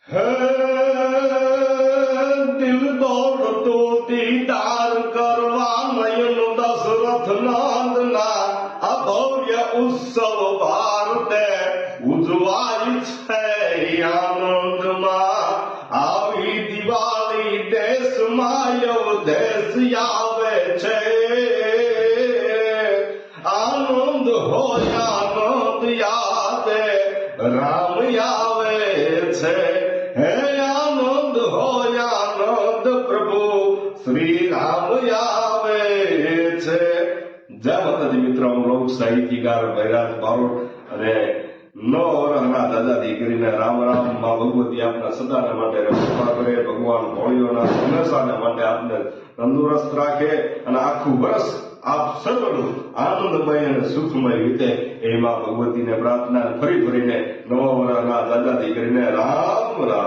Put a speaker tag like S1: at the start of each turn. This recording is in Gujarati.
S1: હે દિલ દોડતો દીદાર કરવા નયન દશરથ નાંદના આ ભવ્ય ઉત્સવ ભારતે ઉજવાય છે આનંદમાં આવી દિવાળી દેશમાં અવદેશ આવે છે આનંદ હોય આનંદ યાદે રામ આવે છે હે આનંદ હોય આનંદ પ્રભુ શ્રી રામ આવે છે. જય માતાજી મિત્રો, હું લોક સાહિત્યકાર ભૈરાજ બારોટ અને નવરહના દાદા દીકરીને રામ રામ. માં ભગવતી આપના સદાને માટે રક્ષા કરે, ભગવાન ભોળિયોના હંમેશાને માટે આપને તંદુરસ્ત રાખે અને આખું વર્ષ આપ સર્વનું આનંદમય અને સુખમય વીતે એમાં ભગવતીને પ્રાર્થના ફરી ફરીને નવા વર્ષના દાદા દીકરીને રામ રામ.